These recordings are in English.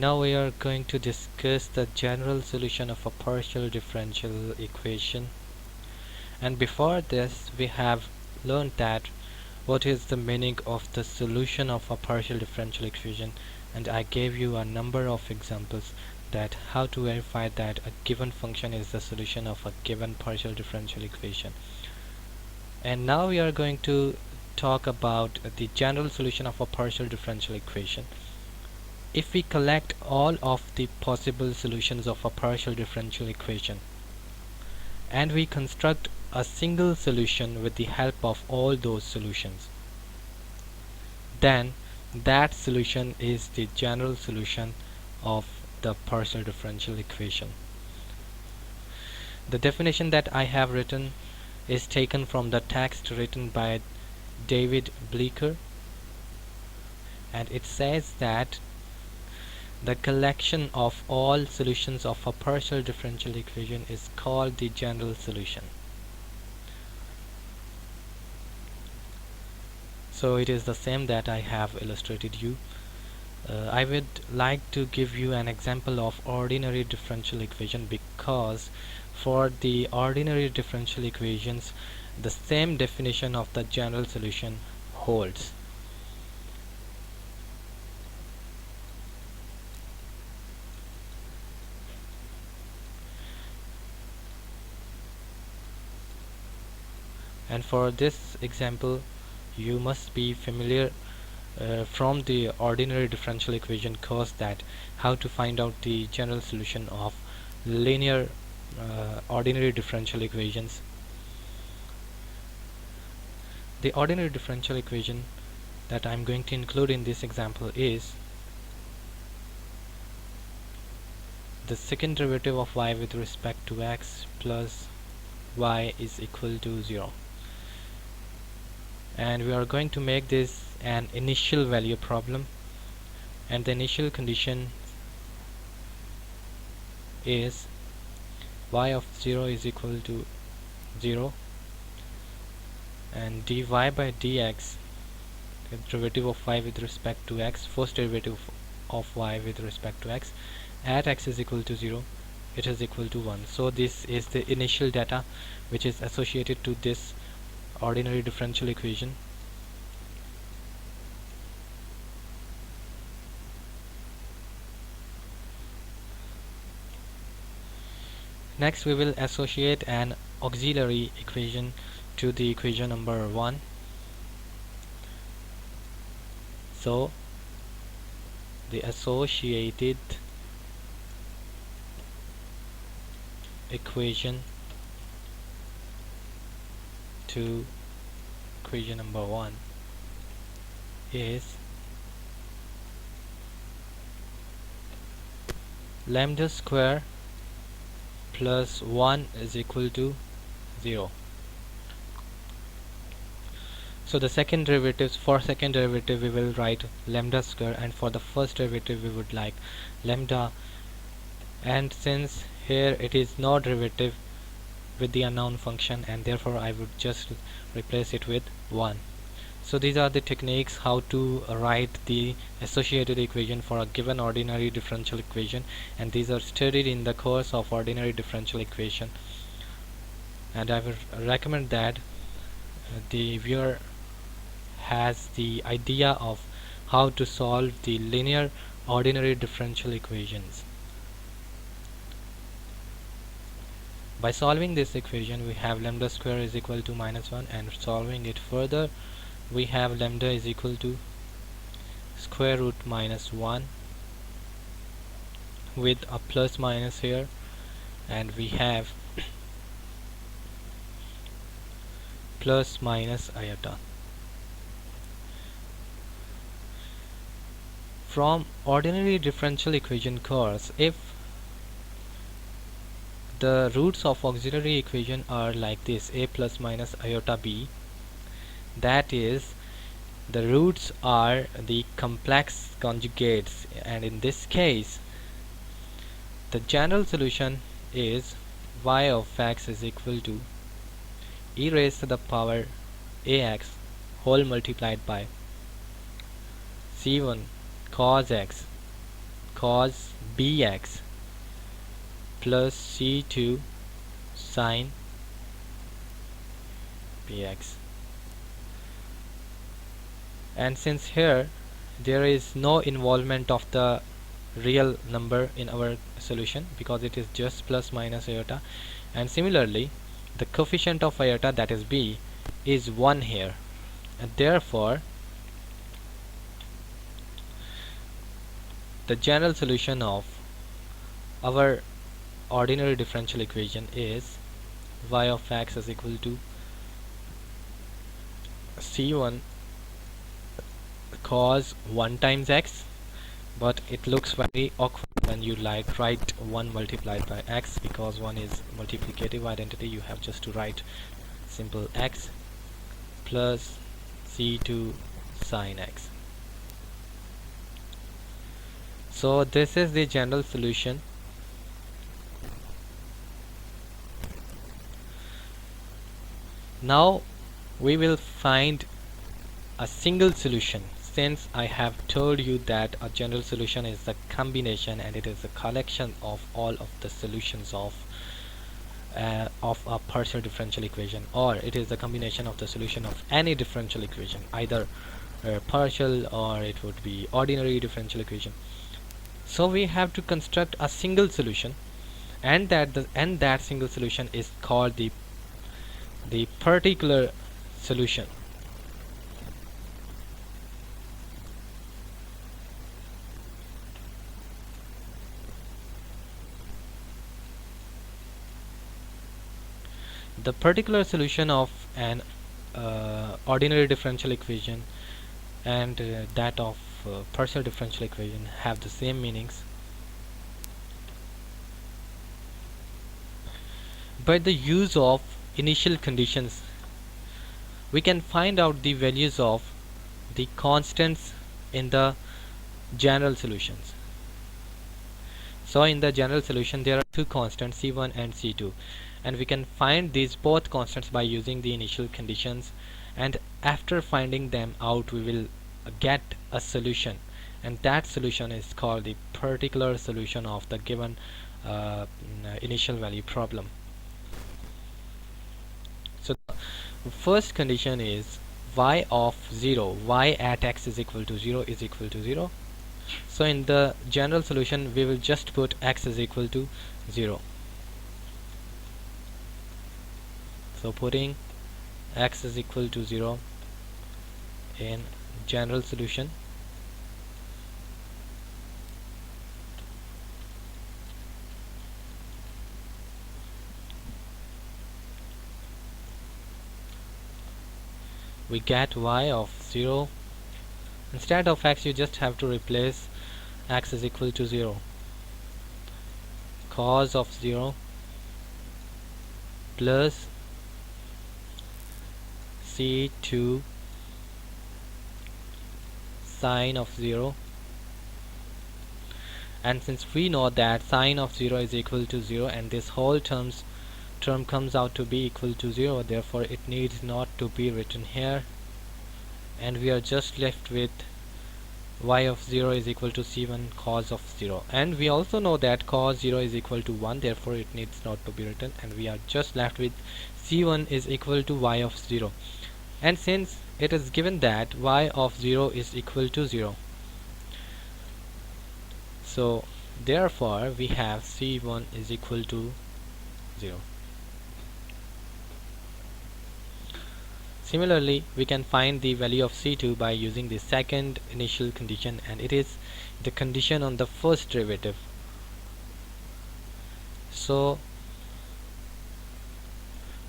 Now we are going to discuss the general solution of a partial differential equation. And before this, we have learned that what is the meaning of the solution of a partial differential equation, and I gave you a number of examples that how to verify that a given function is the solution of a given partial differential equation. And now we are going to talk about the general solution of a partial differential equation. If we collect all of the possible solutions of a partial differential equation and we construct a single solution with the help of all those solutions, then that solution is the general solution of the partial differential equation. The definition that I have written is taken from the text written by David Bleecker, and it says that the collection of all solutions of a partial differential equation is called the general solution. So it is the same that I have illustrated you. I would like to give you an example of ordinary differential equation, because for the ordinary differential equations the same definition of the general solution holds. And for this example you must be familiar from the ordinary differential equation course that how to find out the general solution of linear ordinary differential equations. The ordinary differential equation that I'm going to include in this example is the second derivative of y with respect to x plus y is equal to 0. And we are going to make this an initial value problem, and the initial condition is y of 0 is equal to 0 and dy by dx, the derivative of y with respect to x, first derivative of y with respect to x at x is equal to 0, it is equal to 1. So this is the initial data which is associated to this ordinary differential equation. Next we will associate an auxiliary equation to the equation number 1. So the associated equation to equation number 1 is lambda square plus 1 is equal to 0. So the second derivatives, for second derivative we will write lambda square, and for the first derivative we would like lambda, and since here it is no derivative with the unknown function, and therefore I would just replace it with 1. So these are the techniques how to write the associated equation for a given ordinary differential equation, and these are studied in the course of ordinary differential equation, and I would recommend that the viewer has the idea of how to solve the linear ordinary differential equations. By solving this equation we have lambda square is equal to -1, and solving it further we have lambda is equal to square root -1 with a plus minus here, and we have plus minus iota. From ordinary differential equation course, if the roots of auxiliary equation are like this, a plus minus iota b, that is, the roots are the complex conjugates, and in this case the general solution is y of x is equal to e raised to the power ax whole multiplied by c1 cos x cos bx plus c2 sin bx. And since here there is no involvement of the real number in our solution because it is just plus minus iota, and similarly the coefficient of iota, that is b, is 1 here, and therefore the general solution of our ordinary differential equation is y of x is equal to c1 cos 1 times x, but it looks very awkward when you like write 1 multiplied by x, because 1 is multiplicative identity. You have just to write simple x plus c2 sin x. So this is the general solution. Now we will find a single solution, since I have told you that a general solution is the combination and it is a collection of all of the solutions of a partial differential equation, or it is the combination of the solution of any differential equation, either partial or it would be ordinary differential equation. So we have to construct a single solution, and that single solution is called the particular solution. The particular solution of an ordinary differential equation and that of partial differential equation have the same meanings. By the use of initial conditions, we can find out the values of the constants in the general solutions. So in the general solution there are two constants, c1 and c2, and we can find these both constants by using the initial conditions, and after finding them out we will get a solution, and that solution is called the particular solution of the given initial value problem. So the first condition is y of 0, y at x is equal to 0 is equal to 0. So in the general solution we will just put x is equal to 0. So putting x is equal to 0 in general solution, we get y of 0. Instead of x you just have to replace x is equal to 0. Cos of 0 plus c2 sine of 0, and since we know that sine of 0 is equal to 0 and this whole term comes out to be equal to 0, therefore it needs not to be written here, and we are just left with y of 0 is equal to c1 cos of 0, and we also know that cos 0 is equal to 1, therefore it needs not to be written, and we are just left with c1 is equal to y of 0. And since it is given that y of 0 is equal to 0, so therefore we have c1 is equal to 0. Similarly, we can find the value of c2 by using the second initial condition, and it is the condition on the first derivative. So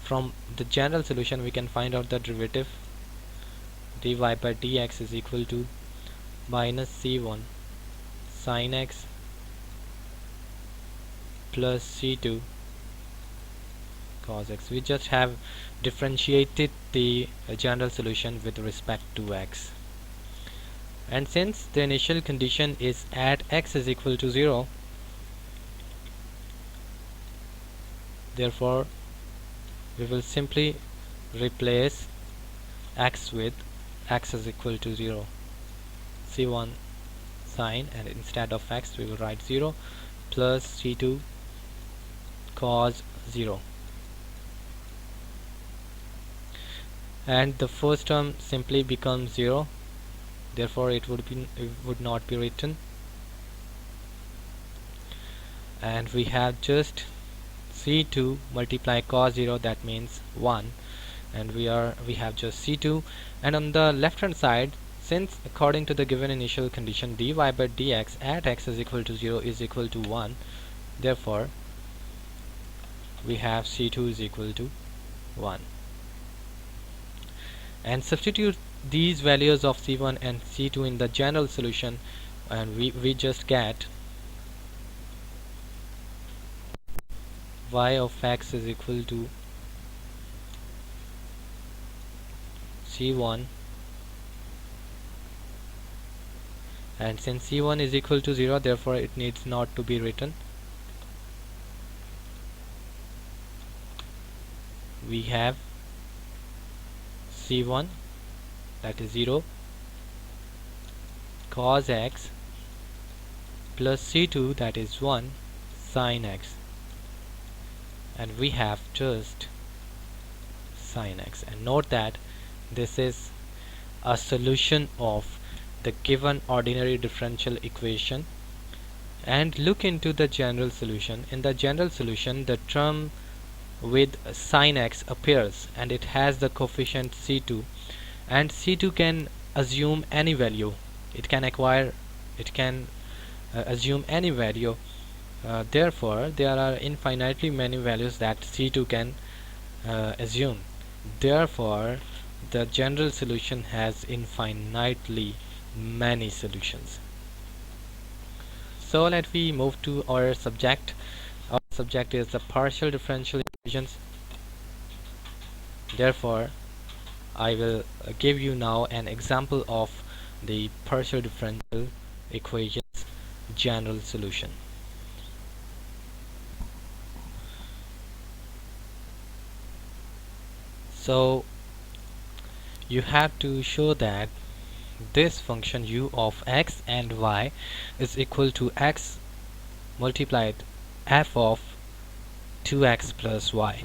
from the general solution we can find out the derivative. Dy by dx is equal to minus c1 sin x plus c2 cos x. We just have differentiated the general solution with respect to x, and since the initial condition is at x is equal to 0, therefore we will simply replace x with x is equal to 0, c1 sine, and instead of x we will write 0 plus c2 cos 0, and the first term simply becomes 0, therefore it would not be written, and we have just c2 multiply cos 0, that means 1, and we have just c2, and on the left hand side, since according to the given initial condition dy by dx at x is equal to 0 is equal to 1, therefore we have c2 is equal to 1, and substitute these values of c1 and c2 in the general solution, and we just get y of x is equal to c1, and since c1 is equal to 0, therefore it needs not to be written. We have c1, that is 0, cos x, plus c2, that is 1, sin x, and we have just sin x. And note that this is a solution of the given ordinary differential equation, and look into the general solution. In the general solution, the term with sin x appears, and it has the coefficient c2, and c2 can assume any value. It can assume any value. Therefore there are infinitely many values that c2 can assume. Therefore the general solution has infinitely many solutions. So let we move to our subject. Our subject is the partial differential equations. Therefore I will give you now an example of the partial differential equations general solution. So you have to show that this function u of x and y is equal to x multiplied f of 2x plus y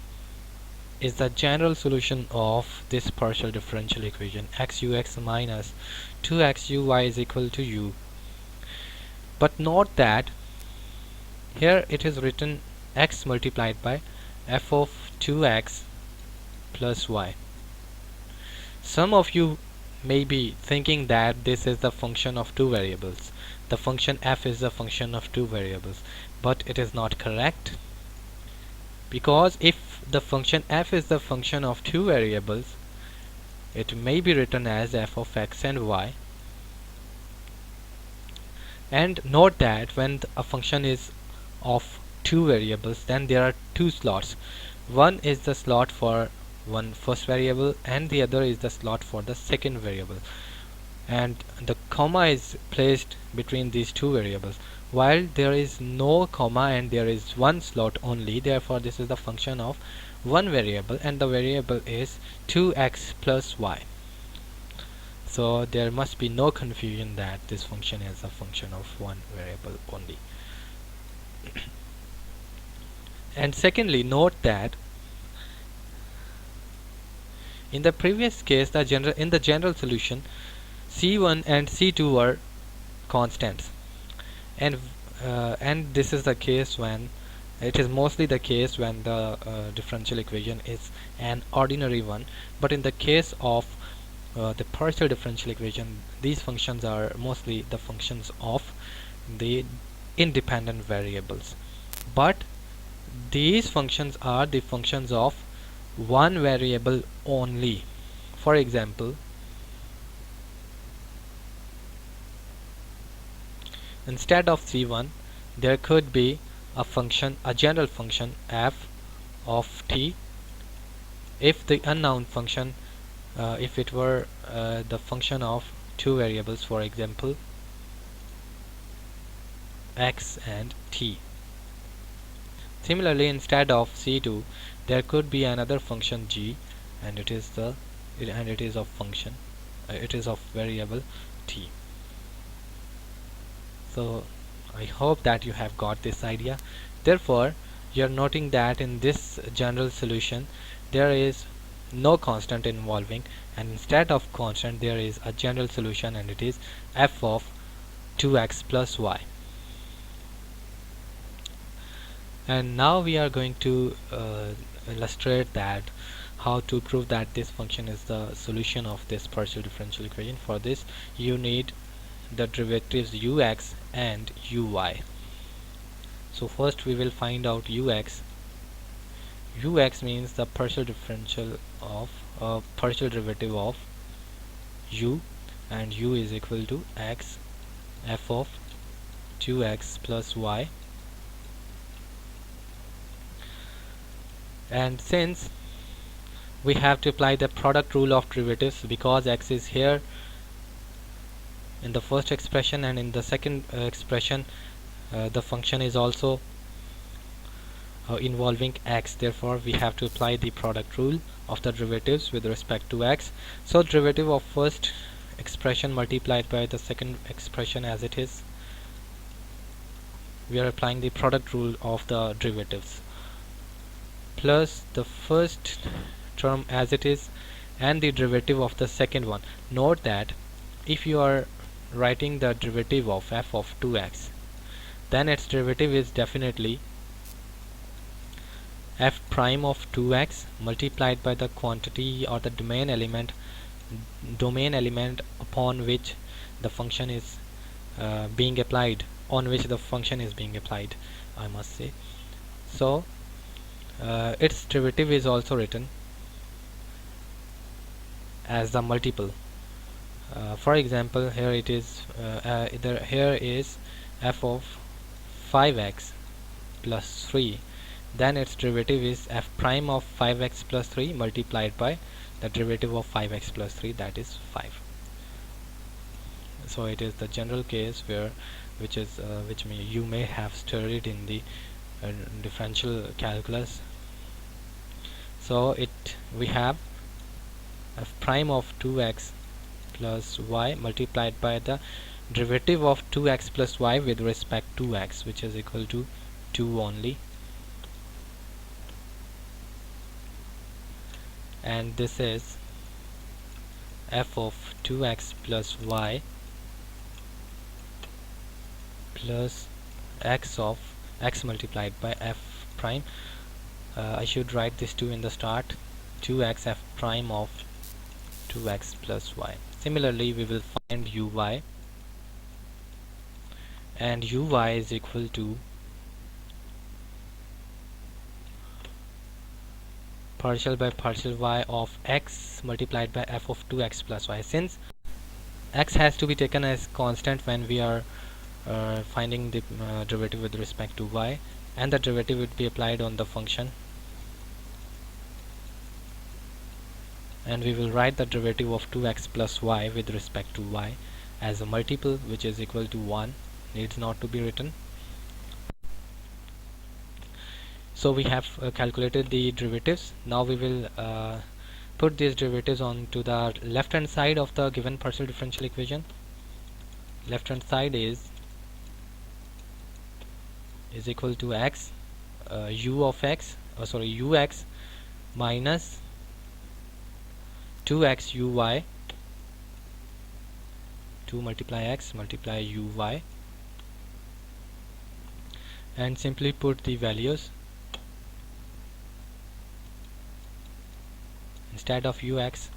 is the general solution of this partial differential equation xux minus 2xuy is equal to u. But note that here it is written x multiplied by f of 2x plus y. Some of you may be thinking that this is the function of two variables. The function f is the function of two variables, but it is not correct, because if the function f is the function of two variables, it may be written as f of x and y. And note that when a function is of two variables, then there are two slots. One is the slot for one first variable, and the other is the slot for the second variable, and the comma is placed between these two variables, while there is no comma and there is one slot only. Therefore this is the function of one variable, and the variable is 2x plus y. So there must be no confusion that this function is a function of one variable only. And secondly, note that in the previous case, in the general solution, c1 and c2 were constants, and this is the case when it is mostly the case when the differential equation is an ordinary one. But in the case of the partial differential equation, these functions are mostly the functions of the independent variables, but these functions are the functions of one variable only. For example, instead of c1 there could be a function, a general function f of t. If the unknown function, if it were the function of two variables, for example x and t. Similarly, instead of c2 there could be another function g, and it is of variable t. So I hope that you have got this idea. Therefore, you're noting that in this general solution there is no constant involving, and instead of constant there is a general solution, and it is f of 2x plus y. And now we are going to illustrate that how to prove that this function is the solution of this partial differential equation. For this you need the derivatives ux and uy. So first we will find out ux. Ux means the partial differential of partial derivative of u, and u is equal to x f of 2x plus y. And since we have to apply the product rule of derivatives, because x is here in the first expression and in the second expression the function is also involving x, therefore we have to apply the product rule of the derivatives with respect to x. So derivative of first expression multiplied by the second expression as it is, we are applying the product rule of the derivatives, plus the first term as it is and the derivative of the second one. Note that if you are writing the derivative of f of 2x, then its derivative is definitely f prime of 2x multiplied by the quantity or the domain element upon which the function is being applied, I must say. So its derivative is also written as the multiple. For example, here it is here is f of 5x plus 3, then its derivative is f prime of 5x plus 3 multiplied by the derivative of 5x plus 3, that is 5. So it is the general case where which you may have studied in the differential calculus. So we have f prime of 2x plus y multiplied by the derivative of 2x plus y with respect to x, which is equal to 2 only, and this is f of 2x plus y plus x of x multiplied by f prime. I should write this 2 in the start, 2x f prime of 2x plus y. Similarly, we will find uy, and uy is equal to partial by partial y of x multiplied by f of 2x plus y. Since x has to be taken as constant when we are finding the derivative with respect to y, and the derivative would be applied on the function, and we will write the derivative of 2x plus y with respect to y as a multiple, which is equal to 1, needs not to be written. So we have calculated the derivatives. Now we will put these derivatives on to the left hand side of the given partial differential equation. Left hand side is equal to x ux minus 2x uy, 2 multiply x multiply uy, and simply put the values. Instead of ux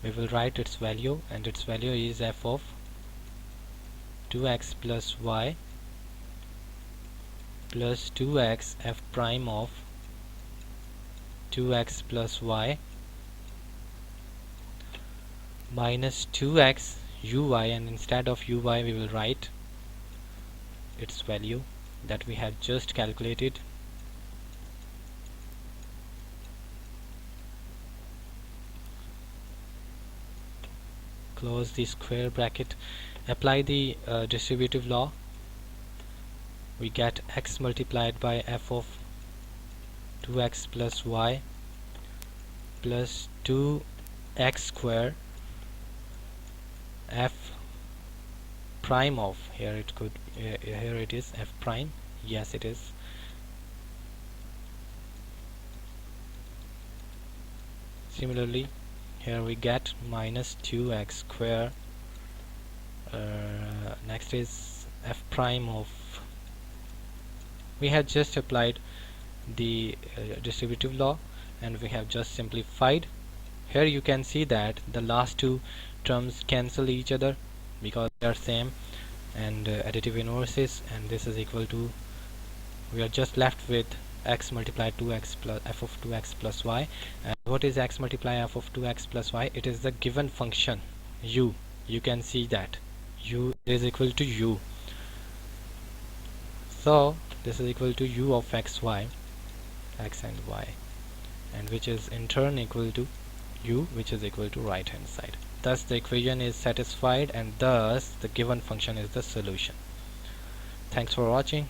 we will write its value, and its value is f of 2x plus y plus 2x f prime of 2x plus y minus 2x uy, and instead of uy we will write its value that we have just calculated. Close the square bracket, apply the distributive law. We get x multiplied by f of 2x plus y plus 2x square f prime of, here it could here it is f prime, yes it is. Similarly here we get minus 2x square. Next is f prime of, we have just applied the distributive law and we have just simplified. Here you can see that the last two terms cancel each other because they are same, and additive inverses, and this is equal to, we are just left with x multiplied 2x plus f of 2x plus y. And what is x multiply f of 2x plus y? It is the given function u. You can see that u is equal to u, so this is equal to u of x, y, x and y, and which is in turn equal to u, which is equal to right hand side. Thus the equation is satisfied and thus the given function is the solution. Thanks for watching.